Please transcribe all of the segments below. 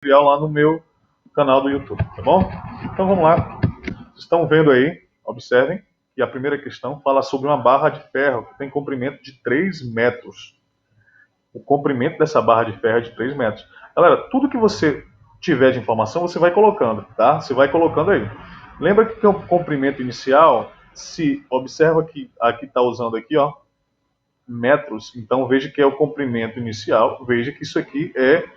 tutorial lá no meu canal do YouTube, tá bom? Então vamos lá. Vocês estão vendo aí, observem, que a primeira questão fala sobre uma barra de ferro que tem comprimento de 3 metros. O comprimento dessa barra de ferro é de 3 metros. Galera, tudo que você tiver de informação, você vai colocando, tá? Você vai colocando aí. Lembra que o comprimento inicial, se observa que aqui está usando aqui, ó, metros, então veja que é o comprimento inicial, veja que isso aqui é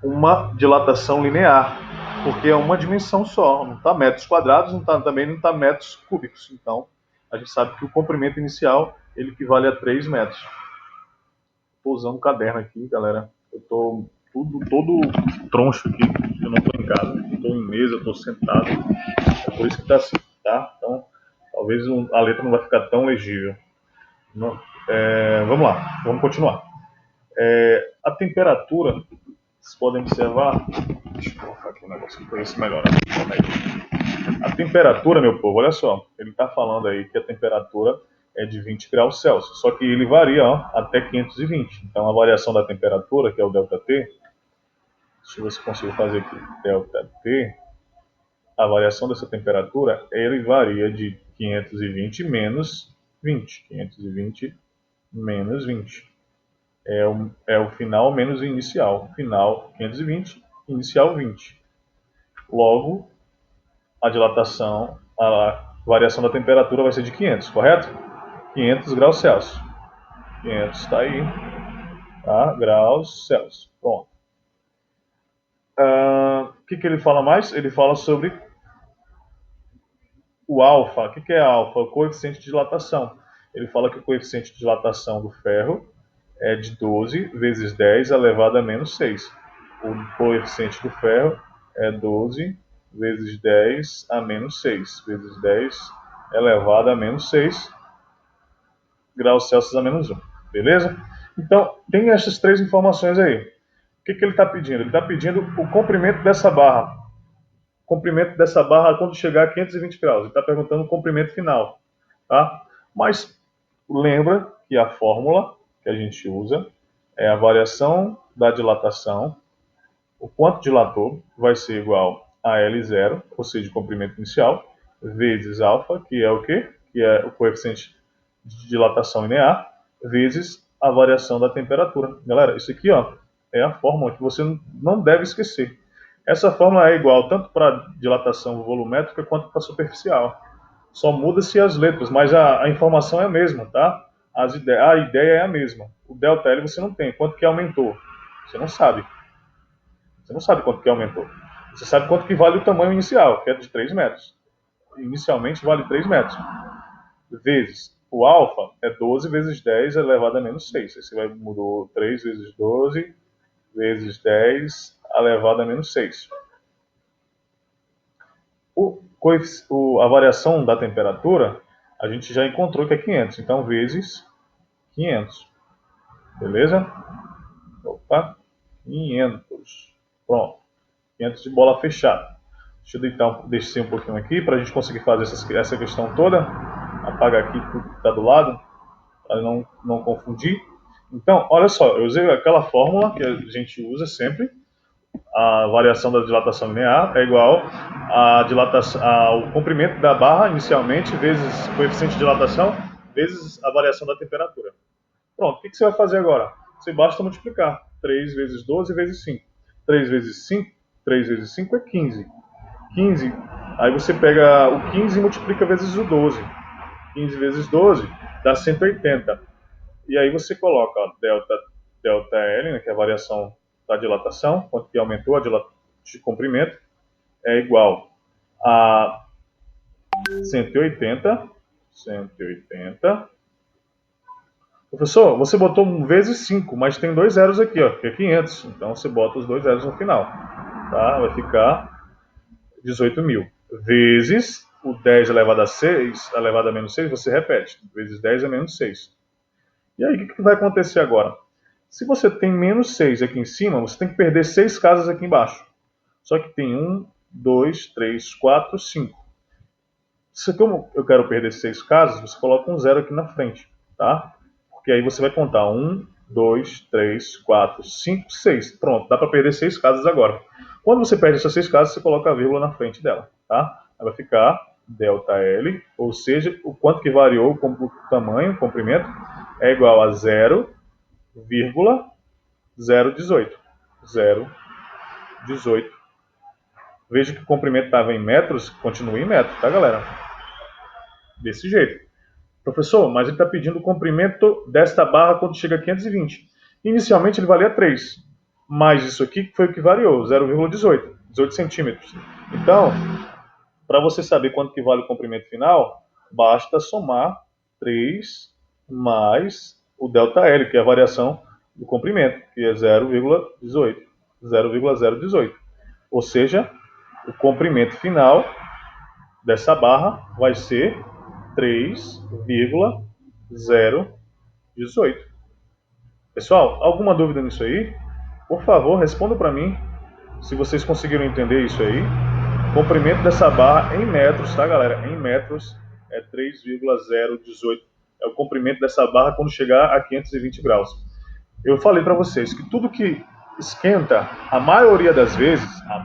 uma dilatação linear, porque é uma dimensão só, não está metros quadrados, também não está metros cúbicos. Então, a gente sabe que o comprimento inicial ele equivale a 3 metros. Estou usando um caderno aqui, galera. Eu estou todo troncho aqui, eu não estou em casa, estou em mesa, estou sentado. É por isso que está assim, tá? Então, talvez a letra não vai ficar tão legível. Vamos lá, vamos continuar. A temperatura, vocês podem observar. Deixa eu colocar aqui um negócio para ver se melhora. A temperatura, meu povo, olha só. Ele está falando aí que a temperatura é de 20 graus Celsius. Só que ele varia até 520. Então a variação da temperatura, que é o ΔT, deixa eu ver se consigo fazer aqui. ΔT, a variação dessa temperatura, ele varia de 520 menos 20. 520 menos 20. É o final menos o inicial. Final 520, inicial 20. Logo, a dilatação, a variação da temperatura vai ser de 500, correto? 500 graus Celsius. 500 está aí, tá? Graus Celsius. Pronto. O que ele fala mais? Ele fala sobre o alfa. O que é alfa? O coeficiente de dilatação. Ele fala que o coeficiente de dilatação do ferro é de 12 vezes 10 elevado a menos 6. O coeficiente do ferro é 12 vezes 10 a menos 6, vezes 10 elevado a menos 6 graus Celsius a menos 1. Beleza? Então, tem essas três informações aí. O que ele está pedindo? Ele está pedindo o comprimento dessa barra. O comprimento dessa barra quando chegar a 520 graus. Ele está perguntando o comprimento final. Tá? Mas lembra que a fórmula que a gente usa é a variação da dilatação. O quanto dilatou vai ser igual a L0, ou seja, o comprimento inicial, vezes alfa, que é o quê? Que é o coeficiente de dilatação linear, vezes a variação da temperatura. Galera, isso aqui é a fórmula que você não deve esquecer. Essa fórmula é igual tanto para dilatação volumétrica quanto para superficial. Só muda-se as letras, mas a informação é a mesma, tá? A ideia é a mesma. O ΔL você não tem. Quanto que aumentou? Você não sabe. Você não sabe quanto que aumentou. Você sabe quanto que vale o tamanho inicial, que é de 3 metros. Inicialmente vale 3 metros. Vezes o alfa é 12 vezes 10 elevado a menos 6. Aí você mudou 3 vezes 12 vezes 10 elevado a menos 6. A variação da temperatura, a gente já encontrou que é 500. Então, vezes 500. Beleza? Opa, 500. Pronto. 500 de bola fechada. Deixa eu então descer um pouquinho aqui para a gente conseguir fazer essa questão toda. Apagar aqui tudo que está do lado, para não confundir. Então, olha só, eu usei aquela fórmula que a gente usa sempre. A variação da dilatação linear é igual ao comprimento da barra inicialmente vezes o coeficiente de dilatação vezes a variação da temperatura. Pronto, o que você vai fazer agora? Você basta multiplicar. 3 vezes 12 vezes 5. 3 vezes 5, 3 vezes 5 é 15. 15, aí você pega o 15 e multiplica vezes o 12. 15 vezes 12 dá 180. E aí você coloca delta L, né, que é a variação da dilatação, quanto que aumentou a dilatação de comprimento, é igual a 180. 180. Professor, você botou 1 vezes 5, mas tem 2 zeros aqui, que é 500. Então você bota os 2 zeros no final. Tá? Vai ficar 18.000. Vezes o 10 elevado a 6, elevado a menos 6, você repete. Vezes 10 é menos 6. E aí, o que vai acontecer agora? Se você tem menos 6 aqui em cima, você tem que perder 6 casas aqui embaixo. Só que tem 1, 2, 3, 4, 5. Se como eu quero perder 6 casas, você coloca um 0 aqui na frente, tá? Porque aí você vai contar 1, 2, 3, 4, 5, 6. Pronto, dá para perder 6 casas agora. Quando você perde essas 6 casas, você coloca a vírgula na frente dela, tá? Aí vai ficar ΔL, ou seja, o quanto que variou o tamanho, o comprimento, é igual a 0,018. 0,18. Veja que o comprimento estava em metros, continua em metros, tá, galera? Desse jeito. Professor, mas ele está pedindo o comprimento desta barra quando chega a 520. Inicialmente ele valia 3, mas isso aqui foi o que variou, 0,18, 18 centímetros. Então, para você saber quanto que vale o comprimento final, basta somar 3 mais o ΔL, que é a variação do comprimento, que é 0,18. 0,018. Ou seja, o comprimento final dessa barra vai ser 3,018. Pessoal, alguma dúvida nisso aí? Por favor, responda para mim se vocês conseguiram entender isso aí. O comprimento dessa barra em metros, tá, galera? Em metros é 3,018. É o comprimento dessa barra quando chegar a 520 graus. Eu falei para vocês que tudo que esquenta, a maioria das vezes, a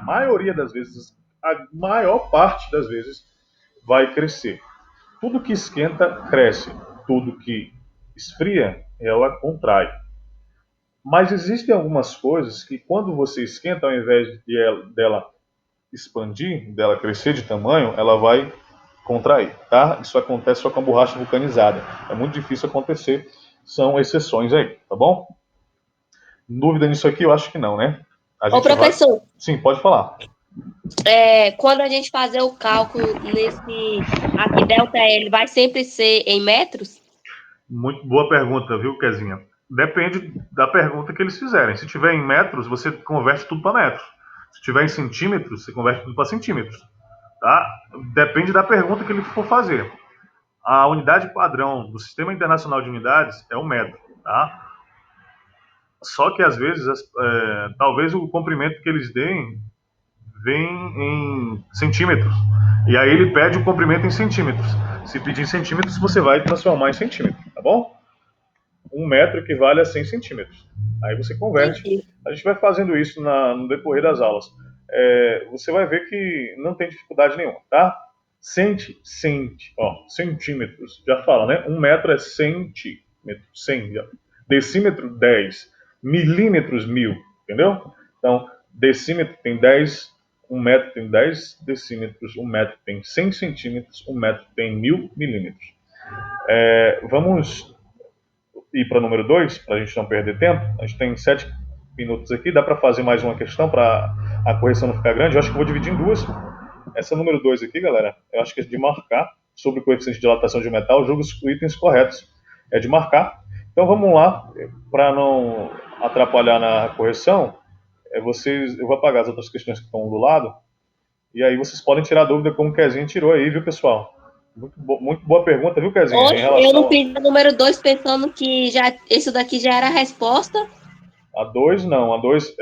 maior parte das vezes, vai crescer. Tudo que esquenta, cresce. Tudo que esfria, ela contrai. Mas existem algumas coisas que quando você esquenta, ao invés dela expandir, dela crescer de tamanho, ela vai contrair, tá? Isso acontece só com a borracha vulcanizada. É muito difícil acontecer, são exceções aí, tá bom? Dúvida nisso aqui? Eu acho que não, né? A Ô, gente vai... professor, Sim, pode falar. quando a gente fazer o cálculo nesse aqui, delta L, vai sempre ser em metros? Muito boa pergunta, viu, Kezinha? Depende da pergunta que eles fizerem. Se tiver em metros, você converte tudo para metros. Se tiver em centímetros, você converte tudo para centímetros. Tá? Depende da pergunta que ele for fazer. A unidade padrão do Sistema Internacional de Unidades é o metro. Tá? Só que às vezes, talvez o comprimento que eles deem vem em centímetros. E aí ele pede o comprimento em centímetros. Se pedir em centímetros, você vai transformar em centímetro, tá bom? 1 metro equivale a 100 centímetros. Aí você converte. Entendi. A gente vai fazendo isso no decorrer das aulas. Você vai ver que não tem dificuldade nenhuma, tá? Centímetros. Já fala, né? 1 metro é centímetro. 100. Decímetro, 10. Milímetros, 1000. Entendeu? Então, decímetro tem 10. 1 metro tem 10 decímetros. 1 metro tem 100 centímetros. 1 metro tem 1000 milímetros. Vamos ir para o número 2, para a gente não perder tempo. A gente tem 7 minutos aqui, dá para fazer mais uma questão para a correção não ficar grande. Eu acho que eu vou dividir em duas. Essa número 2 aqui, galera, eu acho que é de marcar sobre o coeficiente de dilatação de um metal, joga os itens corretos. É de marcar. Então vamos lá, para não atrapalhar na correção, eu vou apagar as outras questões que estão do lado, e aí vocês podem tirar a dúvida como o Kezinho tirou aí, viu, pessoal? Muito boa pergunta, viu, Kezinho? Em Oxe, eu não relação fiz o número 2 pensando que já isso daqui já era a resposta. a 2 não, a 2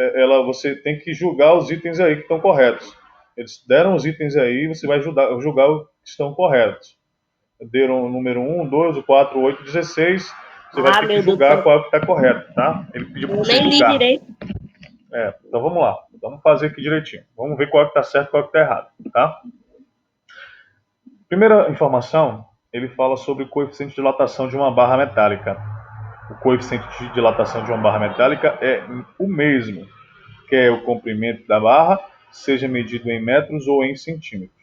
você tem que julgar os itens aí que estão corretos. Eles deram os itens aí, você vai julgar os que estão corretos. Deram o número 1, 2, 4, 8, 16. Você vai Ah, ter que meu Deus do julgar céu. qual é o que está correto, tá? Ele pediu para Eu você nem li julgar. direito. Então vamos lá. Vamos fazer aqui direitinho. Vamos ver qual é que está certo e qual é que está errado, tá? Primeira informação, ele fala sobre o coeficiente de dilatação de uma barra metálica. O coeficiente de dilatação de uma barra metálica é o mesmo, quer o comprimento da barra seja medido em metros ou em centímetros.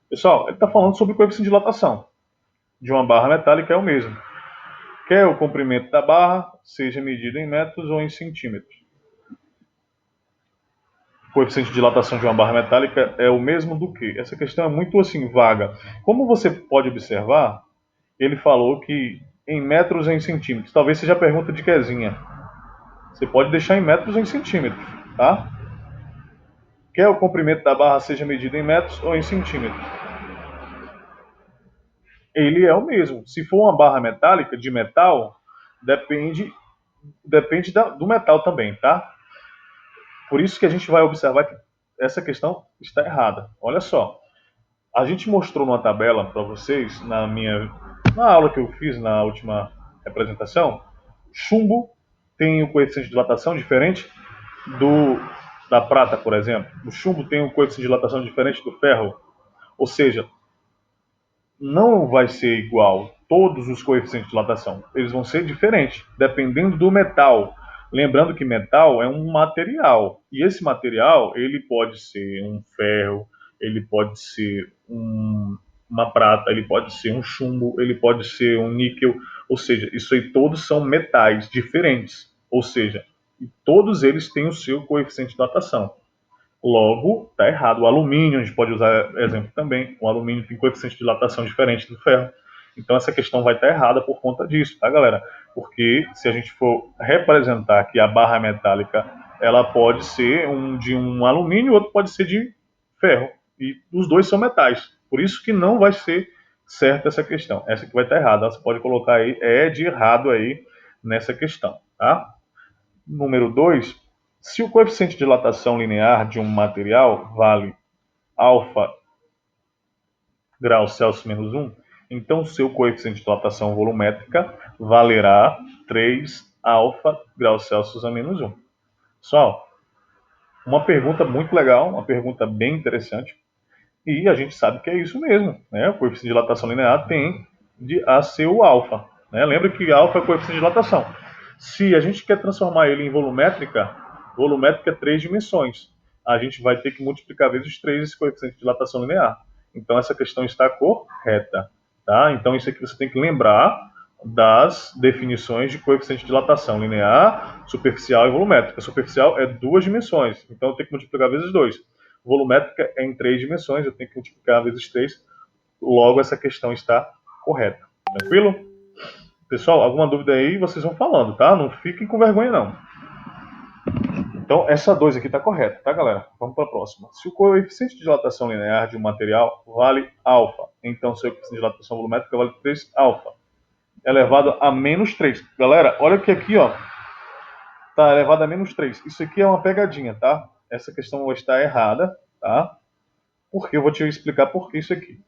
Pessoal, ele está falando sobre o coeficiente de dilatação de uma barra metálica é o mesmo, quer o comprimento da barra seja medido em metros ou em centímetros. O coeficiente de dilatação de uma barra metálica é o mesmo do que? Essa questão é muito assim vaga. Como você pode observar, ele falou que em metros ou em centímetros. Talvez seja a pergunta de Kezinha. Você pode deixar em metros ou em centímetros, tá? Quer o comprimento da barra seja medido em metros ou em centímetros? Ele é o mesmo. Se for uma barra metálica, de metal, depende do metal também, tá? Por isso que a gente vai observar que essa questão está errada. Olha só, a gente mostrou numa tabela para vocês, na aula que eu fiz na última representação, chumbo tem o coeficiente de dilatação diferente do da prata, por exemplo. O chumbo tem um coeficiente de dilatação diferente do ferro. Ou seja, não vai ser igual todos os coeficientes de dilatação. Eles vão ser diferentes, dependendo do metal. Lembrando que metal é um material. E esse material, ele pode ser um ferro, ele pode ser uma prata, ele pode ser um chumbo, ele pode ser um níquel. Ou seja, isso aí todos são metais diferentes. Ou seja, todos eles têm o seu coeficiente de dilatação. Logo, está errado. O alumínio, a gente pode usar exemplo também. O alumínio tem coeficiente de dilatação diferente do ferro. Então, essa questão vai estar errada por conta disso, tá, galera? Porque se a gente for representar que a barra metálica, ela pode ser de um alumínio, outro pode ser de ferro. E os dois são metais. Por isso que não vai ser certa essa questão. Essa que vai estar errada. Você pode colocar aí, de errado aí nessa questão, tá? Número 2, se o coeficiente de dilatação linear de um material vale alfa graus Celsius menos 1, então seu coeficiente de dilatação volumétrica valerá 3 alfa graus Celsius a menos 1. Pessoal, uma pergunta muito legal, uma pergunta bem interessante, e a gente sabe que é isso mesmo, né? O coeficiente de dilatação linear tem a ser o alfa, né? Lembra que alfa é o coeficiente de dilatação. Se a gente quer transformar ele em volumétrica é 3 dimensões. A gente vai ter que multiplicar vezes 3 esse coeficiente de dilatação linear. Então essa questão está correta, tá? Então isso aqui você tem que lembrar das definições de coeficiente de dilatação linear, superficial e volumétrica. Superficial é 2 dimensões, então eu tenho que multiplicar vezes 2. Volumétrica é em 3 dimensões, eu tenho que multiplicar vezes 3. Logo, essa questão está correta. Tranquilo? Pessoal, alguma dúvida aí, vocês vão falando, tá? Não fiquem com vergonha, não. Então, essa 2 aqui está correta, tá, galera? Vamos para a próxima. Se o coeficiente de dilatação linear de um material vale alfa, então seu coeficiente de dilatação volumétrica vale 3 alfa, elevado a menos 3. Galera, olha que aqui, ó, está elevado a menos 3. Isso aqui é uma pegadinha, tá? Essa questão está errada, tá? Porque eu vou te explicar por que isso aqui.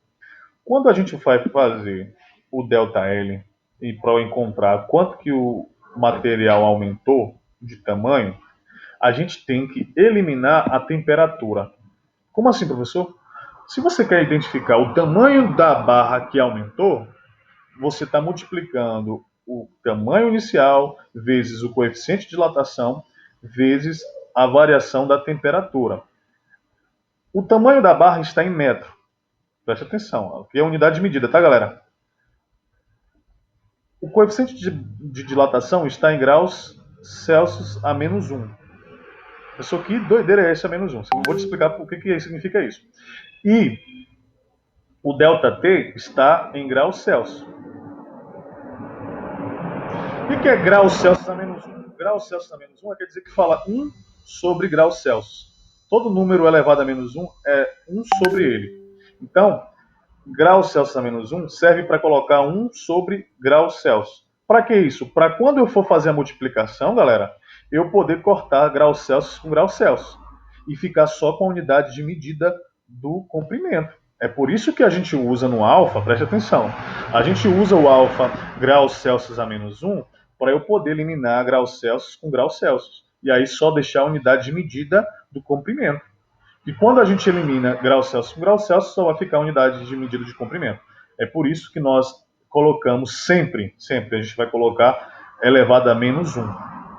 Quando a gente vai fazer o ΔL e para encontrar quanto que o material aumentou de tamanho, a gente tem que eliminar a temperatura. Como assim, professor? Se você quer identificar o tamanho da barra que aumentou, você está multiplicando o tamanho inicial vezes o coeficiente de dilatação vezes a variação da temperatura. O tamanho da barra está em metro. Preste atenção, aqui é a unidade de medida, tá, galera? O coeficiente de dilatação está em graus Celsius a menos 1. Pessoal, que doideira é esse a menos 1? Eu vou te explicar o que significa isso. E o ΔT está em graus Celsius. O que é graus Celsius a menos 1? Graus Celsius a menos 1 quer dizer que fala 1 sobre graus Celsius. Todo número elevado a menos 1 é 1 sobre ele. Então, graus Celsius a menos 1 serve para colocar 1 sobre graus Celsius. Para que isso? Para quando eu for fazer a multiplicação, galera, eu poder cortar graus Celsius com graus Celsius e ficar só com a unidade de medida do comprimento. É por isso que a gente usa no alfa, preste atenção, a gente usa o alfa graus Celsius a menos 1 para eu poder eliminar graus Celsius com graus Celsius. E aí só deixar a unidade de medida do comprimento. E quando a gente elimina graus Celsius com graus Celsius, só vai ficar a unidade de medida de comprimento. É por isso que nós colocamos sempre, a gente vai colocar elevado a menos 1,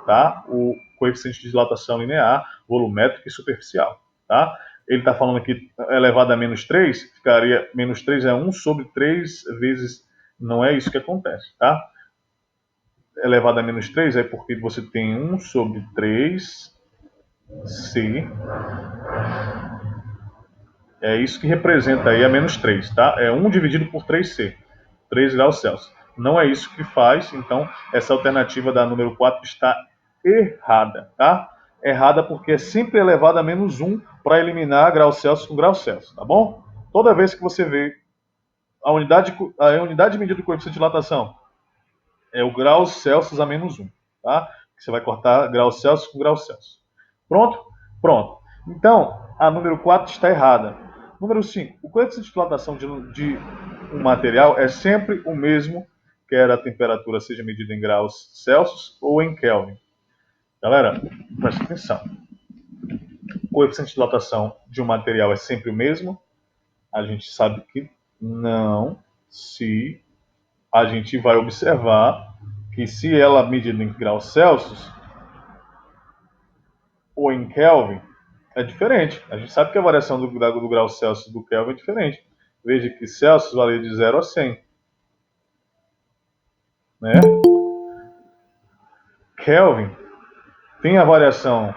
tá? O coeficiente de dilatação linear, volumétrica e superficial, tá? Ele está falando aqui elevado a menos 3, ficaria menos 3 é 1 sobre 3 vezes, não é isso que acontece, tá? Elevado a menos 3 é porque você tem 1 sobre 3 C. É isso que representa aí a menos 3, tá? É 1 dividido por 3C, 3 graus Celsius. Não é isso que faz, então essa alternativa da número 4 está errada, tá? Errada porque é sempre elevado a menos 1 para eliminar graus Celsius com graus Celsius, tá bom? Toda vez que você vê a unidade de medida do coeficiente de dilatação é o graus Celsius a menos 1, tá? Você vai cortar graus Celsius com graus Celsius. Pronto? Pronto. Então, a número 4 está errada. Número 5. O coeficiente de dilatação de um material é sempre o mesmo, quer a temperatura seja medida em graus Celsius ou em Kelvin. Galera, presta atenção. coeficiente de dilatação de um material é sempre o mesmo? A gente sabe que não, se a gente vai observar que se ela medir em graus Celsius ou em Kelvin, é diferente. A gente sabe que a variação do grau Celsius do Kelvin é diferente. Veja que Celsius varia de 0 a 100. Né? Kelvin tem a variação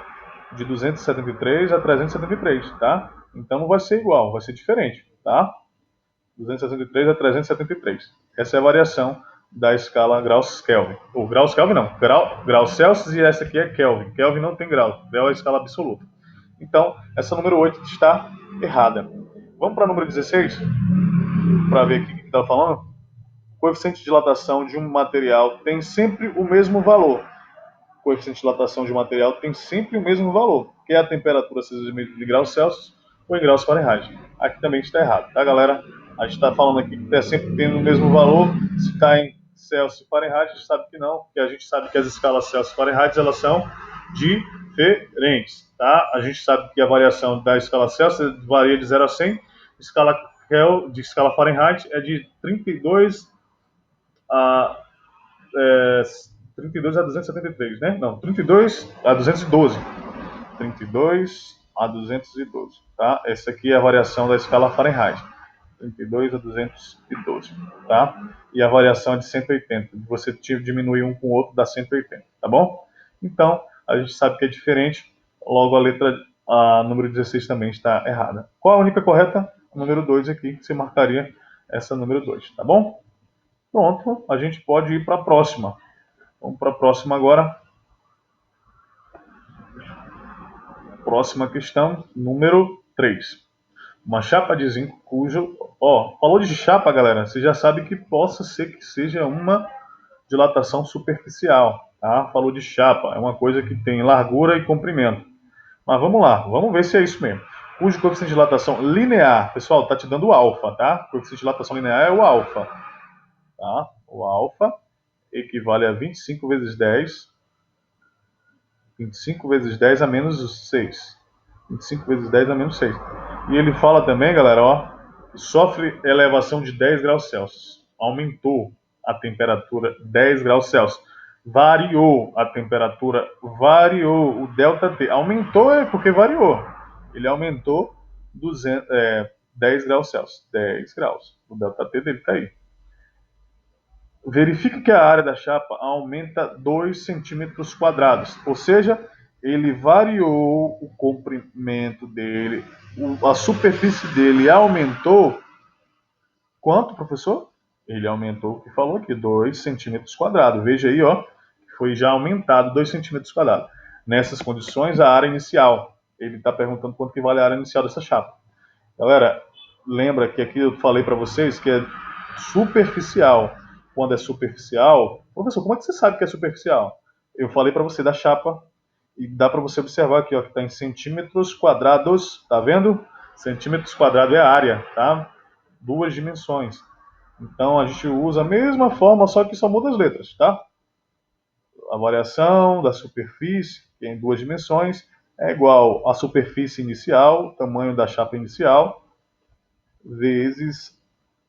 de 273 a 373, tá? Então não vai ser igual, vai ser diferente, tá? 263 a 373. Essa é a variação da escala graus Kelvin. Ou graus Kelvin não, grau Celsius, e essa aqui é Kelvin. Kelvin não tem grau, grau é a escala absoluta. Então, essa número 8 está errada. Vamos para o número 16? Para ver aqui o que está falando. O coeficiente de dilatação de um material tem sempre o mesmo valor. O coeficiente de dilatação de um material tem sempre o mesmo valor, que é a temperatura, seja de graus Celsius ou em graus Fahrenheit. Aqui também está errado, tá, galera? A gente está falando aqui que está sempre tendo o mesmo valor. Se está em Celsius e Fahrenheit, a gente sabe que não, porque a gente sabe que as escalas Celsius e Fahrenheit elas são diferentes, tá? A gente sabe que a variação da escala Celsius varia de 0 a 100, de escala Fahrenheit é de 32 a 32 a 273, né? Não, 32 a 212. 32 a 212, tá? Essa aqui é a variação da escala Fahrenheit. 32 a 212, tá? E a variação é de 180. Você diminui um com o outro, dá 180, tá bom? Então, a gente sabe que é diferente, logo a número 16 também está errada. Qual a única correta? A número 2 aqui, que você marcaria essa número 2, tá bom? Pronto, a gente pode ir para a próxima. Vamos para a próxima agora. Próxima questão, número 3. Uma chapa de zinco cujo... falou de chapa, galera, você já sabe que possa ser que seja uma dilatação superficial, tá? Falou de chapa, é uma coisa que tem largura e comprimento. Mas vamos lá, vamos ver se é isso mesmo. Cujo coeficiente de dilatação linear, pessoal, tá te dando o alfa, tá? O coeficiente de dilatação linear é o alfa, tá? O alfa equivale a 25 vezes 10. 25 vezes 10 a menos 6. 25 vezes 10 a menos 6. E ele fala também, galera, ó, que sofre elevação de 10 graus Celsius. Aumentou a temperatura 10 graus Celsius. Variou a temperatura, variou o ΔT. Aumentou é porque variou. Ele aumentou 10 graus Celsius. 10 graus. O ΔT dele está aí. Verifique que a área da chapa aumenta 2 centímetros quadrados, ou seja, ele variou o comprimento dele, a superfície dele aumentou. Quanto, professor? Ele aumentou o que falou aqui, 2 centímetros quadrados. Veja aí, ó, foi já aumentado 2 centímetros quadrados. Nessas condições, a área inicial. Ele está perguntando quanto que vale a área inicial dessa chapa. Galera, lembra que aqui eu falei para vocês que é superficial. Quando é superficial, professor, como é que você sabe que é superficial? Eu falei para você da chapa e dá para você observar aqui, ó, que está em centímetros quadrados, tá vendo? Centímetros quadrados é a área, tá? 2 dimensões. Então a gente usa a mesma forma, só que só muda as letras, tá? A variação da superfície, que é em 2 dimensões, é igual à superfície inicial, tamanho da chapa inicial, vezes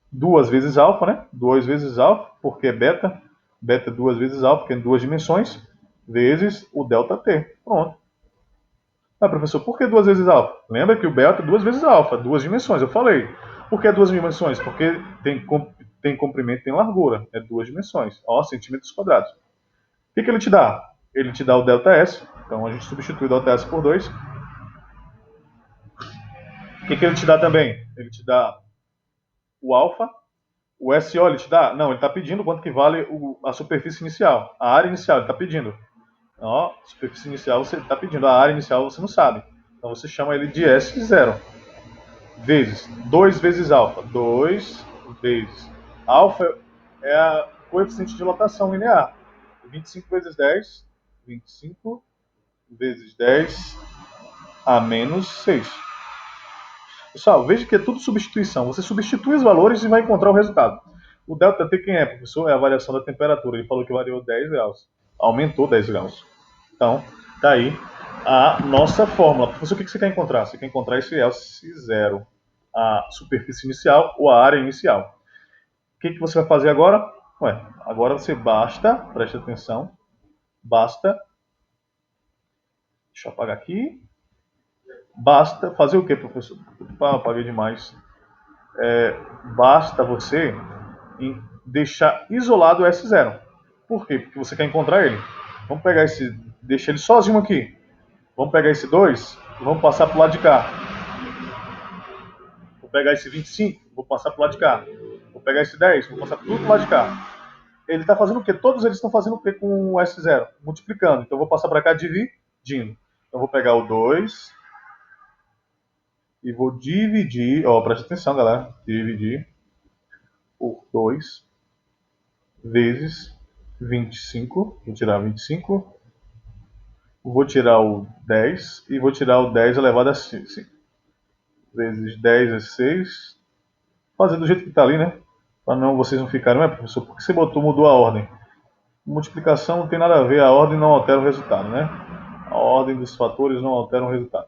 2 vezes alfa, né? 2 vezes alfa, porque é beta. Beta é 2 vezes alfa, que é em 2 dimensões, vezes o ΔT. Pronto. Ah, professor, por que 2 vezes alfa? Lembra que o beta é 2 vezes alfa, 2 dimensões, eu falei. Por que 2 dimensões? Porque tem comprimento e tem largura. É 2 dimensões. Ó, centímetros quadrados. O que ele te dá? Ele te dá o ΔS. Então a gente substitui o ΔS por 2. O que ele te dá também? Ele te dá o alfa. O SO ele te dá? Não, ele está pedindo quanto que vale a superfície inicial. A área inicial, ele está pedindo. Ó, superfície inicial você está pedindo. A área inicial você não sabe. Então você chama ele de S0. Vezes 2 vezes alfa. 2 vezes. Alfa é a coeficiente de dilatação linear. 25 vezes 10. 25 vezes 10 a menos 6. Pessoal, veja que é tudo substituição. Você substitui os valores e vai encontrar o resultado. O ΔT quem é, professor? É a variação da temperatura. Ele falou que variou 10 graus. Aumentou 10 graus. Então, tá aí a nossa fórmula. Professor, o que você quer encontrar? Você quer encontrar esse S0, a superfície inicial ou a área inicial. O que você vai fazer agora? Ué, agora você basta, preste atenção, basta, deixa eu apagar aqui, basta fazer o que, professor? Apaguei demais. Basta você deixar isolado o S0. Por quê? Porque você quer encontrar ele. Vamos pegar esse, deixa ele sozinho aqui. Vamos pegar esse 2 e vamos passar para o lado de cá. Vou pegar esse 25, vou passar para o lado de cá. Vou pegar esse 10, vou passar tudo para o lado de cá. Ele está fazendo o quê? Todos eles estão fazendo o quê com o S0? Multiplicando. Então eu vou passar para cá dividindo. Então eu vou pegar o 2 e vou dividir, ó, presta atenção, galera. Dividir por 2 vezes 25. Vou tirar 25. Vou tirar o 10 e vou tirar o 10 elevado a 5. Vezes 10 é 6. Fazer do jeito que está ali, né? Para não vocês não ficarem, não é, professor? Porque você mudou a ordem. Multiplicação não tem nada a ver, a ordem não altera o resultado, né? A ordem dos fatores não altera o resultado.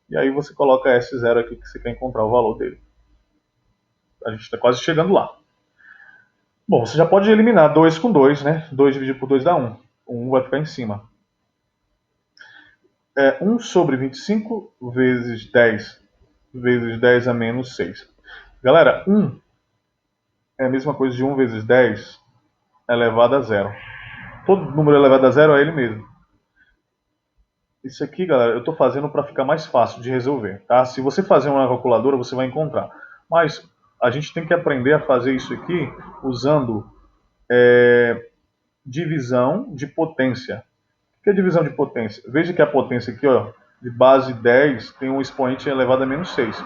E aí você coloca S0 aqui que você quer encontrar o valor dele. A gente está quase chegando lá. Bom, você já pode eliminar 2 com 2, né? 2 dividido por 2 dá 1. O 1 vai ficar em cima. 1 sobre 25 vezes 10 vezes 10 a menos 6. Galera, 1 é a mesma coisa de 1 vezes 10 elevado a 0. Todo número elevado a 0 é ele mesmo. Isso aqui, galera, eu estou fazendo para ficar mais fácil de resolver, tá? Se você fazer uma calculadora, você vai encontrar. Mas a gente tem que aprender a fazer isso aqui usando divisão de potência. O que é divisão de potência? Veja que a potência aqui, ó, de base 10 tem um expoente elevado a menos 6.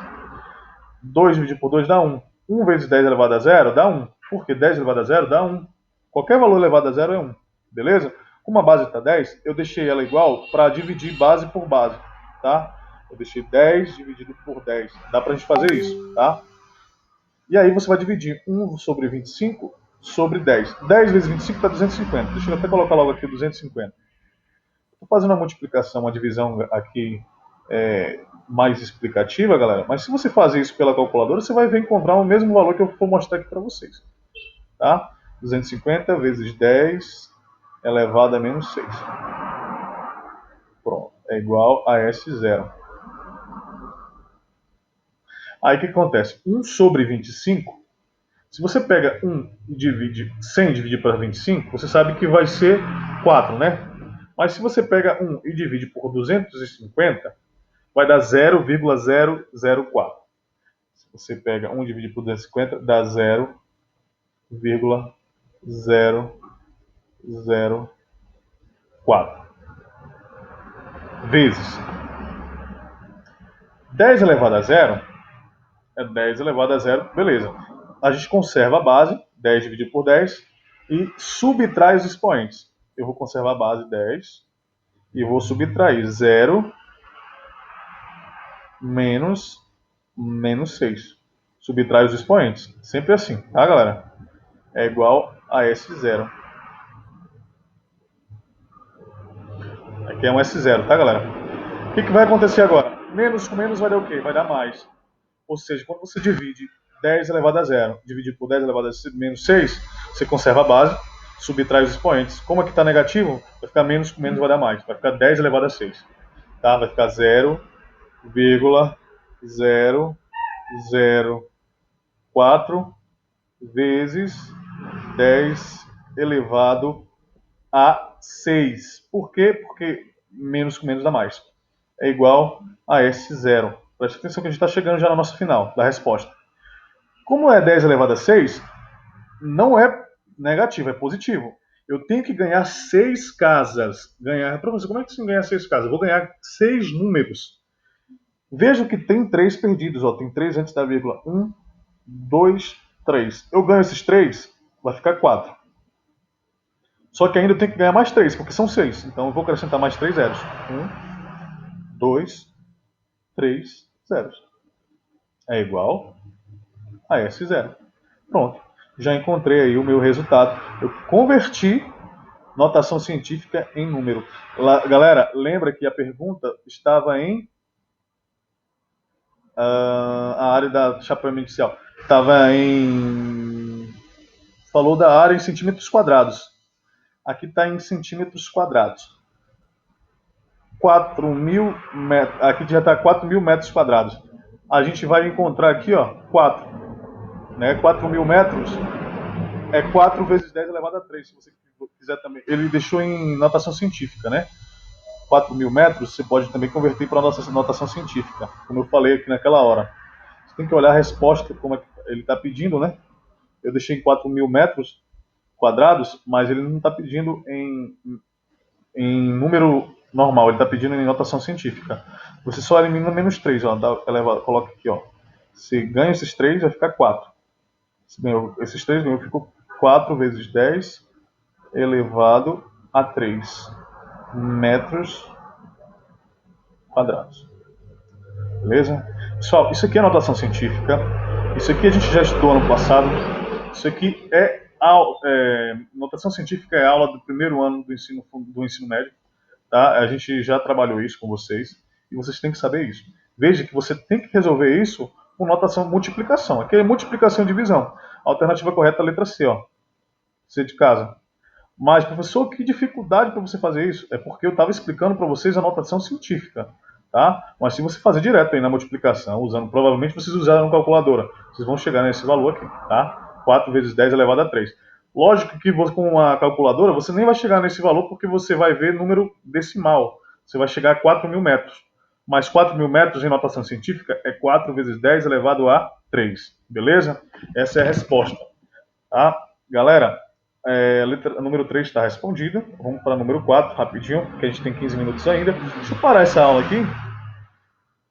2 dividido por 2 dá 1. 1 vezes 10 elevado a 0 dá 1. Por que 10 elevado a 0 dá 1. Qualquer valor elevado a 0 é 1. Beleza? Como a base está 10, eu deixei ela igual para dividir base por base. Tá? Eu deixei 10 dividido por 10. Dá para a gente fazer isso. Tá? E aí você vai dividir 1 sobre 25 sobre 10. 10 vezes 25 dá 250. Deixa eu até colocar logo aqui 250. Estou fazendo uma multiplicação, uma divisão aqui mais explicativa, galera. Mas se você fazer isso pela calculadora, você vai ver encontrar o mesmo valor que eu vou mostrar aqui para vocês. Tá? 250 vezes 10 elevado a menos 6. Pronto. É igual a S0. Aí o que acontece? 1 sobre 25, se você pega 1 e divide 100 dividir para 25, você sabe que vai ser 4, né? Mas se você pega 1 e divide por 250, vai dar 0,004. Se você pega 1 e divide por 250, dá 0,004 vezes 10 elevado a 0 é 10 elevado a 0, beleza. A gente conserva a base, 10 dividido por 10, e subtrai os expoentes. Eu vou conservar a base 10 e vou subtrair 0 menos 6. Subtrai os expoentes. Sempre assim, tá, galera? É igual a S0. Aqui é um S0, tá, galera? O que vai acontecer agora? Menos com menos vai dar o quê? Vai dar mais. Ou seja, quando você divide 10 elevado a 0, dividido por 10 elevado a menos 6, você conserva a base, subtrai os expoentes. Como aqui está negativo, vai ficar menos com menos vai dar mais. Vai ficar 10 elevado a 6. Tá? Vai ficar 0,004 vezes 10 elevado a 6. Por quê? Porque menos com menos dá mais. É igual a S0. Preste atenção que a gente está chegando já na nossa final da resposta. Como é 10 elevado a 6, não é negativo, é positivo. Eu tenho que ganhar 6 casas. Professor, como é que você ganha 6 casas? Eu vou ganhar 6 números. Veja que tem 3 perdidos. Ó. Tem 3 antes da vírgula. 1, 2, 3. Eu ganho esses 3, vai ficar 4. Só que ainda eu tenho que ganhar mais 3, porque são 6. Então eu vou acrescentar mais 3 zeros. 1, 2, 3 zeros. É igual a S0. Pronto. Já encontrei aí o meu resultado. Eu converti Notação científica em número. Galera, lembra que a pergunta estava em a área da chapeamento inicial. Estava em... Falou da área em centímetros quadrados. Aqui está em centímetros quadrados. 4.000 metros. Aqui já está 4.000 metros quadrados. A gente vai encontrar aqui, ó, 4. Né? 4.000 metros é 4 vezes 10 elevado a 3, se você quiser também. Ele deixou em notação científica, né? 4.000 metros, você pode também converter para a nossa notação científica, como eu falei aqui naquela hora. Você tem que olhar a resposta, como é que ele está pedindo, né? Eu deixei em 4.000 metros quadrados, mas ele não está pedindo em número normal, ele está pedindo em notação científica. Você só elimina menos 3, ó, coloca aqui, ó. Se ganha esses 3, vai ficar 4. Se ganhou esses 3, ficou 4 vezes 10 elevado a 3 metros quadrados. Beleza? Pessoal, isso aqui é notação científica. Isso aqui a gente já estudou ano passado. Isso aqui notação científica é aula do primeiro ano do ensino médio. Tá? A gente já trabalhou isso com vocês e vocês têm que saber isso. Veja que você tem que resolver isso com notação multiplicação. Aqui é multiplicação e divisão. A alternativa correta é a letra C, ó. C de casa. Mas, professor, que dificuldade para você fazer isso? É porque eu estava explicando para vocês a notação científica. Tá? Mas se você fazer direto aí na multiplicação, provavelmente vocês usaram calculadora, vocês vão chegar nesse valor aqui, tá? 4 vezes 10 elevado a 3. Lógico que com a calculadora você nem vai chegar nesse valor porque você vai ver número decimal. Você vai chegar a 4.000 metros. Mas 4.000 metros em notação científica é 4 vezes 10 elevado a 3. Beleza? Essa é a resposta. Tá? Galera, número 3 está respondida. Vamos para número 4, rapidinho, porque a gente tem 15 minutos ainda. Deixa eu parar essa aula aqui.